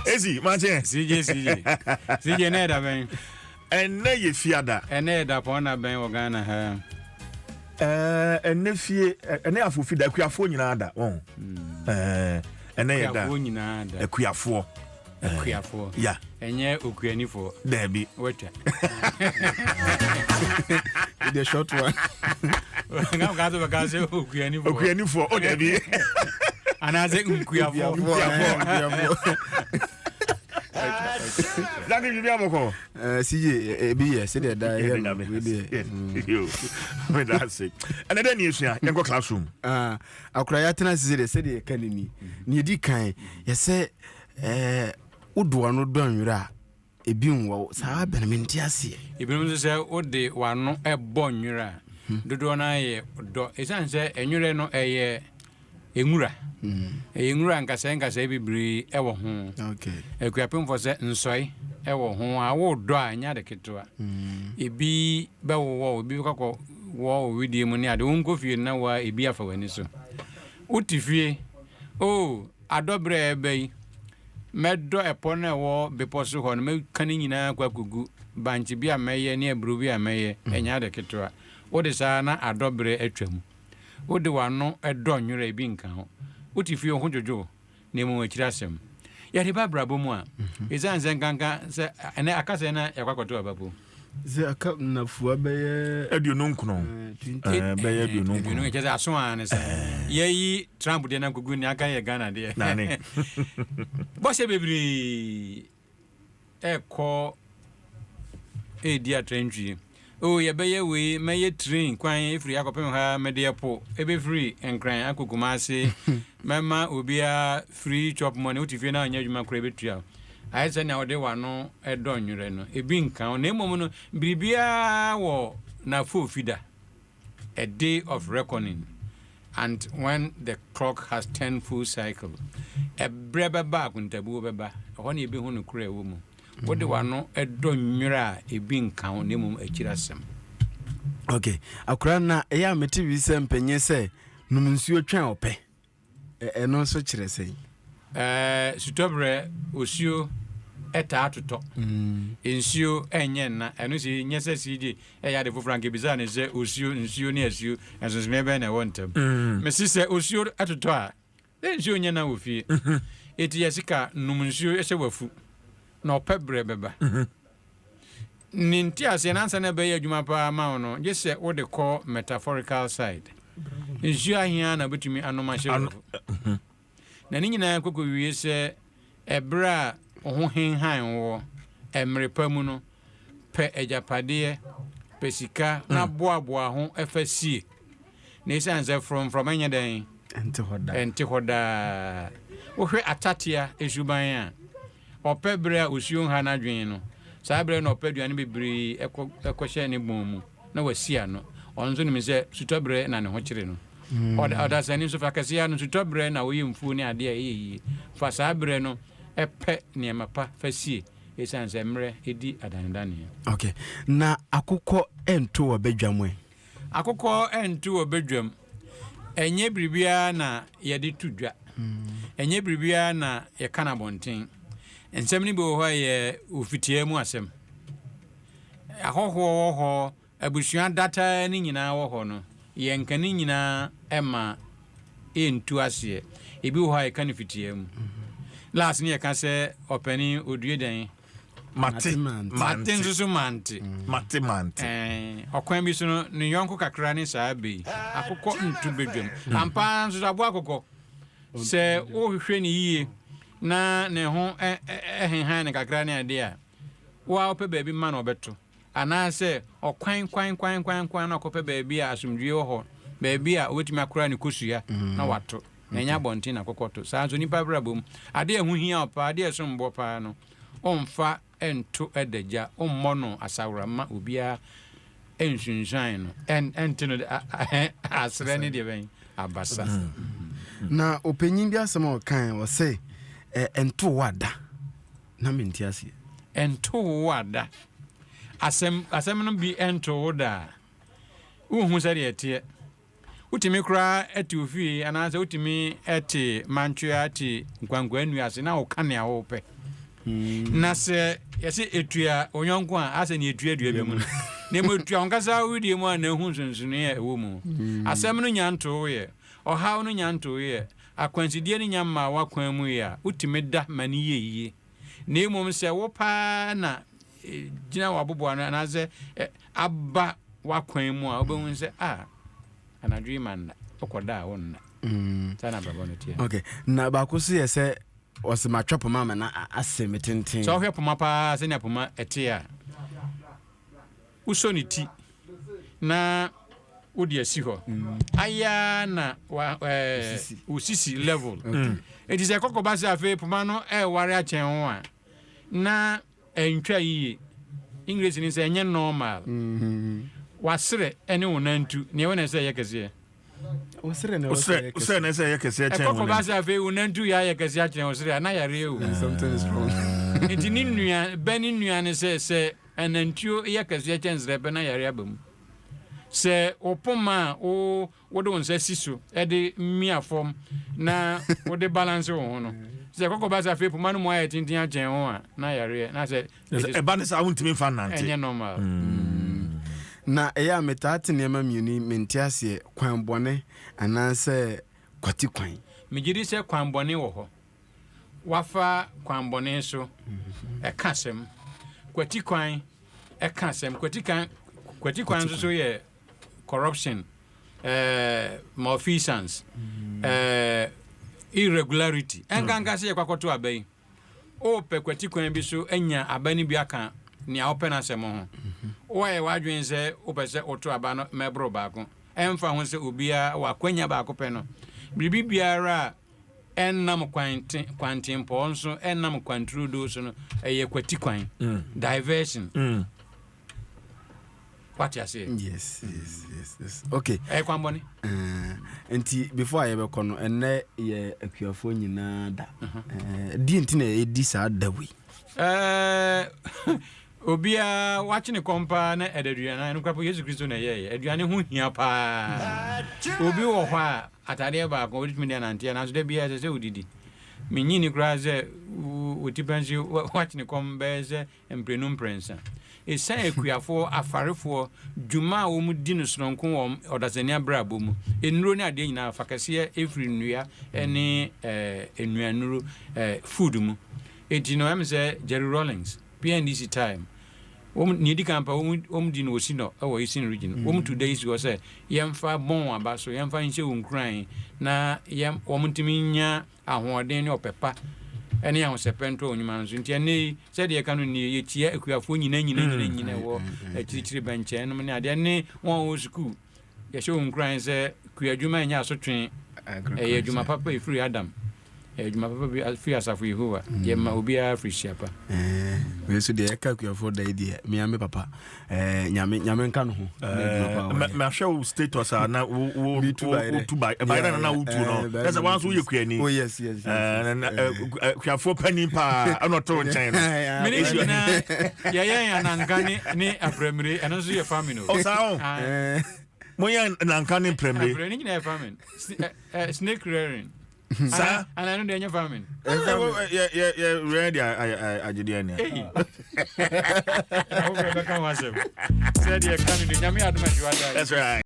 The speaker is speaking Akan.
Ezi, manche. CJ ne da ben. Enne ye fiada. Enne da pona ben wo Ghana ha. Enne fie, enne afofi da akuafo nyina da. Enne ye da. Akuafo nyina da. Akuafo. Akuafo. Ya. Enye okuanifo. Debi. Wetwa. The short one. Ngam gazo bakaze okuanifo. Okuanifo, o debi. Anaze nkuafo. Dani bibi amoko. CJ ebi ye Sɛdeɛ da here no we dey. Me da say. And then you see, you go classroom. Akura ya tena Sɛdeɛ kanini. Ni edi kan ye say udo no don nwura ebi nwo saa benamenti ase. Ebi no say ode wano ebo nwura. Dodo na ye do esan say enwure no eye enwura. Enwura nkasa bibiri ewo ho. Okay. Ekuapem for say nsoi ewo ho awo do anya de ketwa. Ebi bewo ebi kokko wo widie mu ne ade wonko fie na wa ebi afa wani so. Utifie adobre ebe medo epo na wo beposo ho no me kan nyina kwakugu banchi bia meye ne abru bia meye enya de ketwa. Wode saa na adobre atwam. Wode wano edo nwura ebi nka ho. Utifie ho jojo ne mu akirasem. Ya de babrabo mu a ezan zenkanka se ene akase na yakwakoto abapo. Ze aka na fuwa beye Aduonu nkono. Beye aduonu nkono. Aduonu keze aso an se. Yeyi Trump de na gugu ni aka ye Ghana de. Nani. Bose bebiri eko dia trendry. Ye beye we meye train kwan efiri akopem ha mede epo ebe free enkran akogumase mema obia free chop money utifie na anya dwuma kra betua ai se na ode wano edo nwure no ebi nkan na emom no biribia wo na fofida a day of reckoning and when the clock has 10 full cycle e brebe ba kuntabu beba ho na ebi hu no kra ewo mu wode wano edo nwura ebi nkan na emom akirasem. Okay, akura na eya meti bi se mpenye se numunsuo twan ope eno so kire sei sutobre osio eta atoto ensio enye na eno si nyese sidi eya de fofranke biza ne se osio nsio ne asio enso se mebe na wontem mesi se osio atoto a ensio nya na ofie eti yesika numunsuo ese wafu na opebre beba ninti ase na ansa na be ya adwuma pa ma no je se wo de call metaphorical side nsio ahia na betumi anoma hye na ni nyina kokko wie se ebra ho henhan wo emrepa mu no pe ejapade pe sika na boaboa ho efasie na isanze from anya den enti hoda wo hwe atatia esuban a opebre a osio ha na dwen no sabre na opeduane bebiri ekohye ne bomu na wasia no onzo ni se sutobre na ne ho kire no oda sani so fakasia no sutobre na woyi mfu ne ade eyi fa sabre no epe ne mapa fasie esanse mre edi adanidane. Okay, na akukọ ento obedwam akukọ ento obedwam enye bribia na yede tudwa enye bribia na ye kana bonten ensem ni bo ho ye ofitie mu asem ahoho ho abusua data ni nyina wo ho no ye nka ni nyina ema entu ase ebi ho ye kan fitie mu last ni ye ka se openi odue den mate nsusu mante okwan bi so no ni yonko kakra ni saabe akukọ ntu bedwam ampa nsusu abo akukọ se wo hwehwe ni yie na ne ho ehenhan ne kakra ne ade a wa ope baabi ma na obeto ana se okwan na okope baabi a asumdwie ho baabi a wetumi akora ne kosua na wato na nya bonti na kokoto saa so nipa brabom ade ehu hia opa ade esombo pa no omfa ento edaja ommono asawra ma obia ensunsan no entino asre ne de ben abasa na openyin bi asem o kan wo say ento wada na mentiase ento wada asem no bi ento wada uhu sare etie utimi kura eti ofi anaasɛ utimi eti mantwe ati nkwankwa anu na wo kane a wo pɛ na sɛ yɛsɛ etua onyonko a asɛ ne etua dua bi mu na mo etua onkasa wudi mu a na hu nsonsunu yɛ ɛwɔ mu asɛm no nyanto yɛ ɔhaw no nyanto yɛ akwansidie no nyamma wakwan mu yɛ utimi da mani yie na emom sɛ wo pa na gina wabobo no anaasɛ aba wakwan mu a wobɛhu sɛ anadwi man okoda a wonna sana baba no tie okay na ba ko se yɛ ɔsɛ matwa poma ma na asɛ metenten so hwɛ poma pa sɛ ne poma ɛte a usoni ti na wodi asi hɔ aya na usisi level it is a kokoba se afi poma no ware akyɛn ho a na entwa yie English ni sɛ enye normal wasere ene wonantu ne wona sɛ yɛkɛse wasere ne sɛ yɛkɛse kyɛn wona kokoba se afi wonantu ya yɛkɛse akyɛn wasere na yare o something is wrong nti ni nua bani nua ne sɛ anantuo yɛkɛse kyɛn zrɛ bɛ na yare abam sɛ opoma o wode won sɛ siso de mia form na wode balance wo ho no sɛ kokoba se afi poma no mo ayɛ tintin akyɛn ho a na yare na sɛ eba ne sɛ wontimi fa nante enye normal na ɛyɛ metate nneɛma miuni mente aseɛ kwan bɔne anaasɛ kwati kwan megidi sɛ kwan bɔne wɔ hɔ wafa kwan bɔne so ɛka sɛm kwati kwan ɛka sɛm kwati kwan so yɛ corruption malfeasance irregularity ɛnkanka sɛ yɛkwakoto abai o pɛ kwati kwan bi so anya abani bi aka nea wopɛ no asɛm ho woayɛ w'adwen sɛ wopɛ sɛ woto aba no mɛboro baako ɛmfa ho sɛ obiara wakwanya baako pɛ no biribi biara a ɛnnam kwantempɔn nso ɛnnam kwanturudo so no ɛyɛ kwati kwan diversion what you say yes okay kwan bɔne nti before I ever kono enne ye akuafo nyina da di nti na edi saa da wi obia watching kompa na edaduana no kwapo Yesu Kristo na ye aduane ho hia pa obi wo hɔ a atade ba ko wotimi na nante na so da bia sɛ odidi menyini kura sɛ otipansi watching komba sɛ emprenum prensa esa akuafo afarefo dwuma a wo mu di no sononko wo odasania brabo mu enuro ne ade nyina fakase efiri nnua ene enuanuro food mu enti no am sɛ Jerry Rawlings PNDC time ni di kampa di no osino ewo Eastern region today is go say yemfa bon aba so yemfa nhyɛ wonkran na yem ntimi nya ahoɔden ne opepa ene ya hosepento onyuma nso nti ene sɛdeɛ kano ni yetia akuafo nyina wo akyirikyiri benche no ne ade ne won wo school yɛhyɛ wonkran sɛ kuadwuma nya asotwe adwuma papa efiri Adam adwuma papa bi afiri asafo Yehova yemma obiara afiri Shiapa we so de ka kuafo da idea me ame papa nyame nka no ho ma show status na wo to buy na wo to no that's one so yekuani oh yes kuafo pani pa ana to nchen no me na ya nankane ne apremire eno so ye family no o sao mo ya nankane apremire apremire ni na family snake rearing sa ana no de nya family ready ajidi ani Sɛdeɛ kano de nyame adom adwada. That's right.